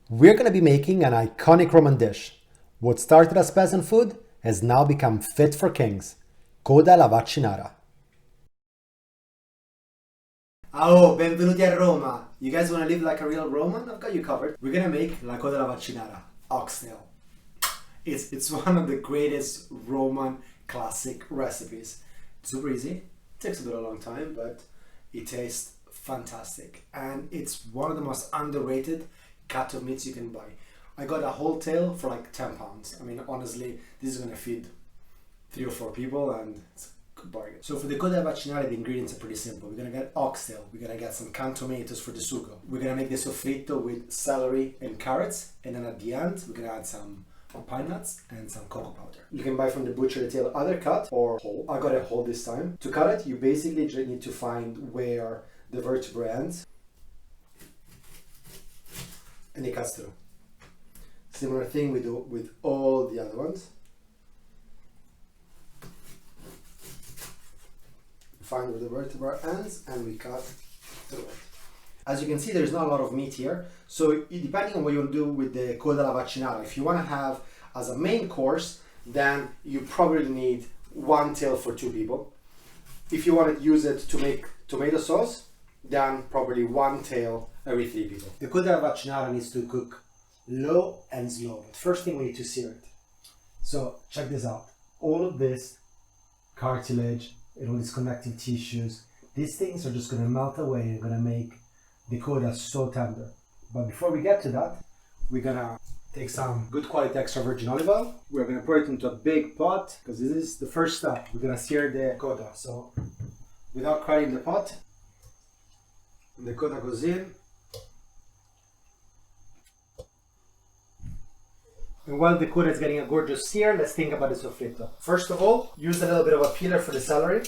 We're going to be making an iconic Roman dish. What started as peasant food has now become fit for kings. Coda alla Vaccinara. Oh, benvenuti a Roma. You guys want to live like a real Roman? I've got you covered. We're going to make la Coda alla Vaccinara, oxtail. It's one of the greatest Roman classic recipes. Super easy. Takes a bit of a long time, but it tastes fantastic. And it's one of the most underrated cut of meats you can buy. I got a whole tail for like £10. I mean, honestly, this is gonna feed 3 or 4 people and it's a good bargain. So for the Coda alla Vaccinara, the ingredients are pretty simple. We're gonna get oxtail, we're gonna get some canned tomatoes for the sugo. We're gonna make the sofrito with celery and carrots, and then at the end, we're gonna add some pine nuts and some cocoa powder. You can buy from the butcher the tail either cut or whole. I got it whole this time. To cut it, you basically just need to find where the vertebrae ends and it cuts through. Similar thing we do with all the other ones. Find where the vertebra ends and we cut through it. As you can see, there's not a lot of meat here. So depending on what you want to do with the Coda alla Vaccinara, if you want to have as a main course, then you probably need 1 tail for 2 people. If you want to use it to make tomato sauce, then probably 1 tail every 3 people. The Coda alla Vaccinara needs to cook low and slow. But first thing, we need to sear it. So check this out. All of this cartilage and all these connective tissues, these things are just going to melt away and going to make the coda so tender. But before we get to that, we're gonna take some good quality extra virgin olive oil. We're gonna pour it into a big pot because this is the first step. We're gonna sear the coda. So without crowding the pot, the coda goes in. And while the coda is getting a gorgeous sear, let's think about the sofrito. First of all, use a little bit of a peeler for the celery.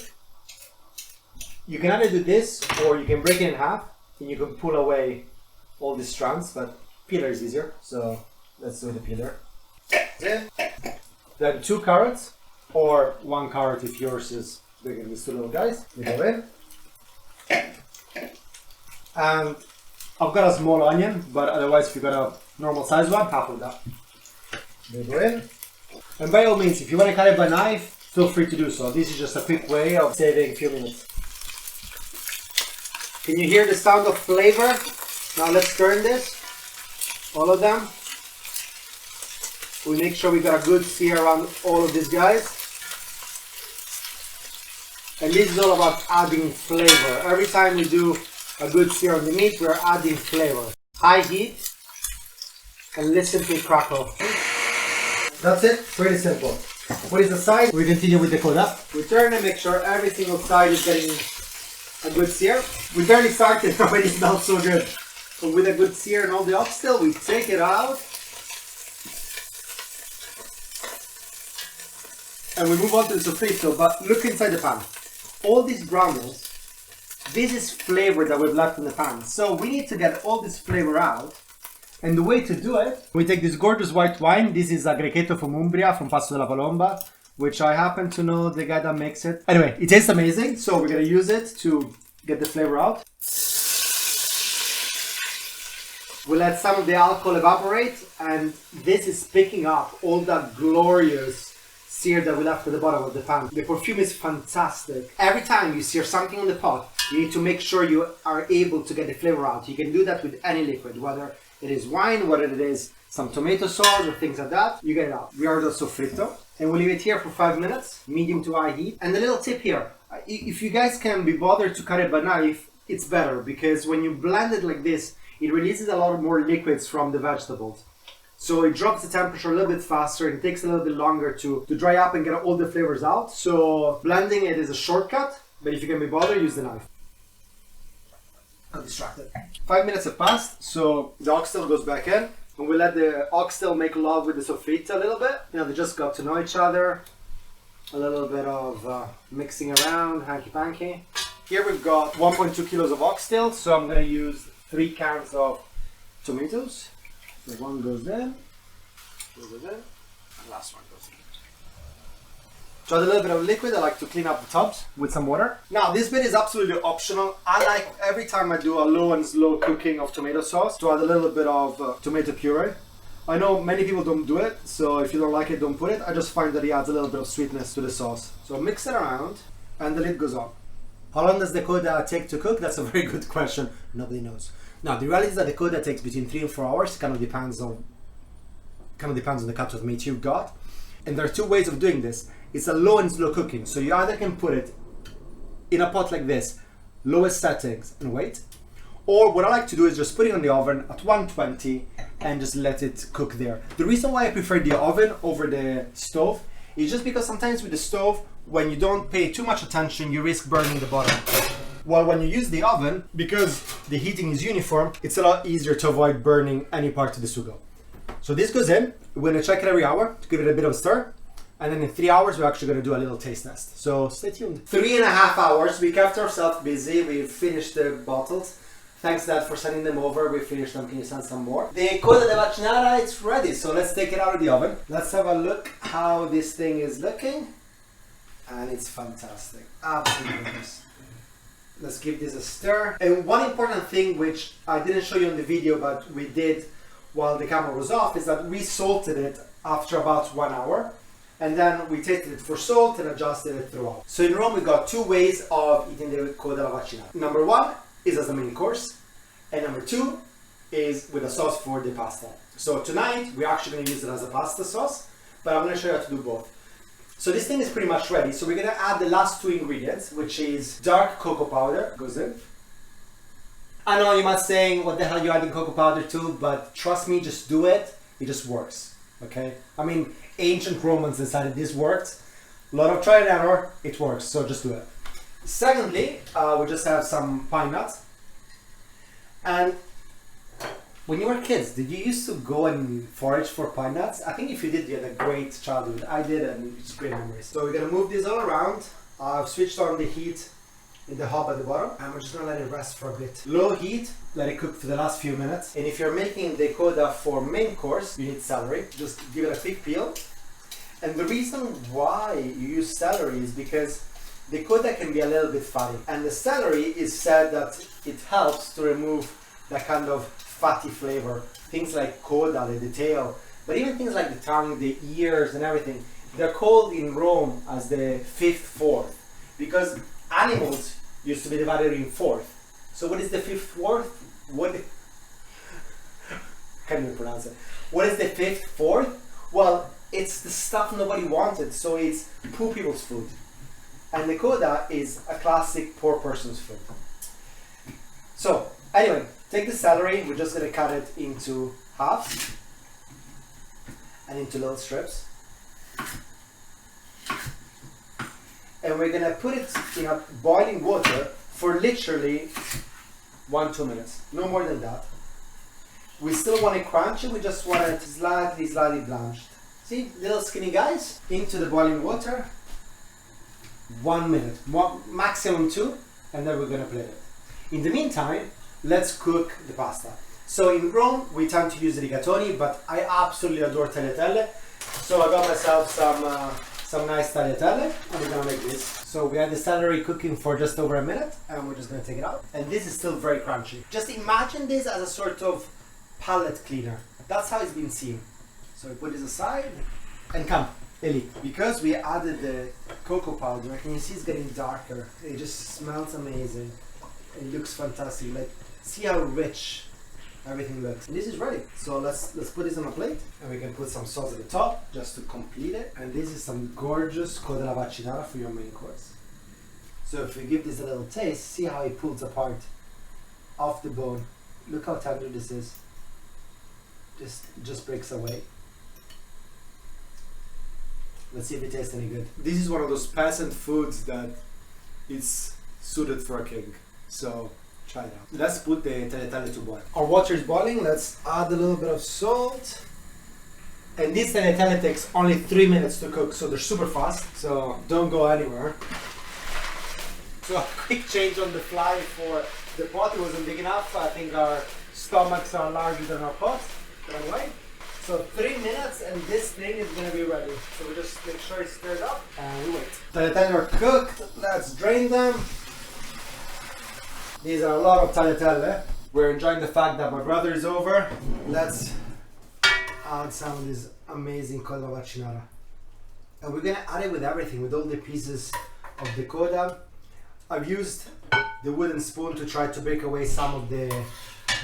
You can either do this or you can break it in half and you can pull away all these strands, but peeler is easier, so let's do the peeler. Then 2 carrots, or 1 carrot if yours is bigger than these 2 little guys. They go in. And I've got a small onion, but otherwise if you've got a normal size one, half of that. They go in. And by all means, if you want to cut it by knife, feel free to do so. This is just a quick way of saving a few minutes. Can you hear the sound of flavor? Now let's turn this, all of them. We make sure we got a good sear around all of these guys. And this is all about adding flavor. Every time we do a good sear on the meat, we're adding flavor. High heat, and listen to it crackle. That's it, pretty simple. What is the side? We continue with the coda. We turn and make sure every single side is getting a good sear. We barely started, already smells so good. So with a good sear and all the oxtail, we take it out. And we move on to the sofrito, but look inside the pan. All these granules, this is flavor that we've left in the pan. So we need to get all this flavor out. And the way to do it, we take this gorgeous white wine. This is a Grechetto from Umbria, from Passo della Palomba, which I happen to know the guy that makes it. Anyway, it tastes amazing, so we're gonna use it to get the flavor out. We let some of the alcohol evaporate, and this is picking up all that glorious sear that we left at the bottom of the pan. The perfume is fantastic. Every time you sear something on the pot, you need to make sure you are able to get the flavor out. You can do that with any liquid, whether it is wine, whether it is some tomato sauce or things like that, you get it out. We are the sofrito, and we'll leave it here for 5 minutes, medium to high heat. And a little tip here, if you guys can be bothered to cut it by knife, it's better, because when you blend it like this, it releases a lot more liquids from the vegetables. So it drops the temperature a little bit faster, and it takes a little bit longer to dry up and get all the flavors out. So blending it is a shortcut, but if you can be bothered, use the knife. I'm distracted. 5 minutes have passed, so the oxtail goes back in, and we let the oxtail make love with the sofrito a little bit. You know, they just got to know each other. A little bit of mixing around, hanky-panky. Here we've got 1.2 kilos of oxtail, so I'm going to use 3 cans of tomatoes. So 1 goes in, and last one goes To add a little bit of liquid, I like to clean up the tops with some water. Now, this bit is absolutely optional. I like, every time I do a low and slow cooking of tomato sauce, to add a little bit of tomato puree. I know many people don't do it, so if you don't like it, don't put it. I just find that it adds a little bit of sweetness to the sauce. So mix it around, and the lid goes on. How long does the Coda take to cook? That's a very good question. Nobody knows. Now, the reality is that the Coda takes between 3 and 4 hours. Kind of depends on the cups of meat you've got. And there are two ways of doing this. It's a low and slow cooking. So you either can put it in a pot like this, lowest settings, and wait. Or what I like to do is just put it on the oven at 120 and just let it cook there. The reason why I prefer the oven over the stove is just because sometimes with the stove, when you don't pay too much attention, you risk burning the bottom. While when you use the oven, because the heating is uniform, it's a lot easier to avoid burning any part of the sugo. So this goes in, we're gonna check it every hour to give it a bit of a stir. And then in 3 hours, we're actually gonna do a little taste test. So stay tuned. 3.5 hours, we kept ourselves busy. We finished the bottles. Thanks, Dad, for sending them over. We finished them. Can you send some more? The Coda alla Vaccinara, it's ready. So let's take it out of the oven. Let's have a look how this thing is looking. And it's fantastic. Absolutely delicious. Let's give this a stir. And one important thing which I didn't show you in the video, but we did while the camera was off, is that we salted it after about 1 hour. And then we tasted it for salt and adjusted it throughout. So in Rome, we got two ways of eating the Coda alla Vaccinara. Number one is as a main course, and number two is with a sauce for the pasta. So tonight we're actually going to use it as a pasta sauce, but I'm going to show you how to do both. So this thing is pretty much ready. So we're going to add the last two ingredients, which is dark cocoa powder. Goes in. I know you might be saying, what the hell are you adding cocoa powder to? But trust me, just do it. It just works. Okay? I mean, ancient Romans decided this worked. A lot of trial and error. It works. So just do it. Secondly, we just have some pine nuts. And when you were kids, did you used to go and forage for pine nuts? I think if you did, you had a great childhood. I did, and it's great memories. So we're gonna move this all around. I've switched on the heat in the hob at the bottom, and we're just gonna let it rest for a bit. Low heat, let it cook for the last few minutes. And if you're making the Coda for main course, you need celery. Just give it a quick peel. And the reason why you use celery is because the Coda can be a little bit fatty, and the celery is said that it helps to remove that kind of fatty flavor. Things like Coda, the tail, but even things like the tongue, the ears and everything, they're called in Rome as the fifth fourth, because animals used to be divided in fourth. So what is the fifth fourth? Can't even pronounce it. What is the fifth fourth? Well, it's the stuff nobody wanted, so it's poor people's food. And the Coda is a classic poor person's food. So, anyway, take the celery, we're just gonna cut it into halves and into little strips. And we're gonna put it in a boiling water for literally 1-2 minutes, no more than that. We still want it crunchy, we just want it slightly blanched. See, little skinny guys, into the boiling water. 1 minute, maximum 2, and then we're gonna plate it. In the meantime, let's cook the pasta. So in Rome, we tend to use rigatoni, but I absolutely adore tagliatelle. So I got myself some nice tagliatelle, and we're gonna make this. So we had the celery cooking for just over a minute, and we're just gonna take it out. And this is still very crunchy. Just imagine this as a sort of palate cleaner. That's how it's been seen. So we put this aside, and come. Eli, because we added the cocoa powder, can you see it's getting darker? It just smells amazing. It looks fantastic. Like, see how rich everything looks. And this is ready. So let's put this on a plate, and we can put some sauce at the top just to complete it. And this is some gorgeous Coda alla Vaccinara for your main course. So if we give this a little taste, see how it pulls apart off the bone. Look how tender this is. Just breaks away. Let's see if it tastes any good. This is one of those peasant foods that is suited for a king. So try it out. Let's put the tagliatelle to boil. Our water is boiling. Let's add a little bit of salt. And this tagliatelle takes only 3 minutes to cook, so they're super fast. So don't go anywhere. So a quick change on the fly for the pot. It wasn't big enough. I think our stomachs are larger than our pot. But anyway. So 3 minutes and this thing is gonna be ready. So we just make sure it's stirred up and we wait. Tagliatelle are cooked. Let's drain them. These are a lot of tagliatelle. We're enjoying the fact that my brother is over. Let's add some of this amazing Coda alla Vaccinara. And we're gonna add it with everything, with all the pieces of the Coda. I've used the wooden spoon to try to break away some of the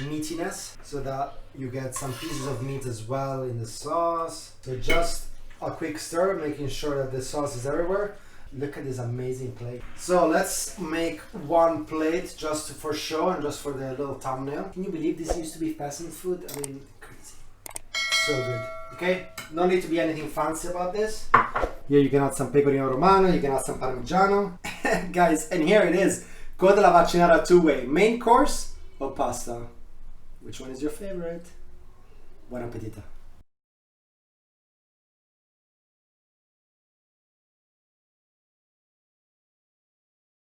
meatiness so that you get some pieces of meat as well in the sauce. So just a quick stir, making sure that the sauce is everywhere. Look at this amazing plate. So let's make one plate just for show and just for the little thumbnail. Can you believe this used to be peasant food? I mean, crazy. So good. Okay, no need to be anything fancy about this. Here you can add some pecorino romano, you can add some parmigiano. Guys, and here it is. Coda alla Vaccinara two-way. Main course or pasta? Which one is your favorite? Buon appetito.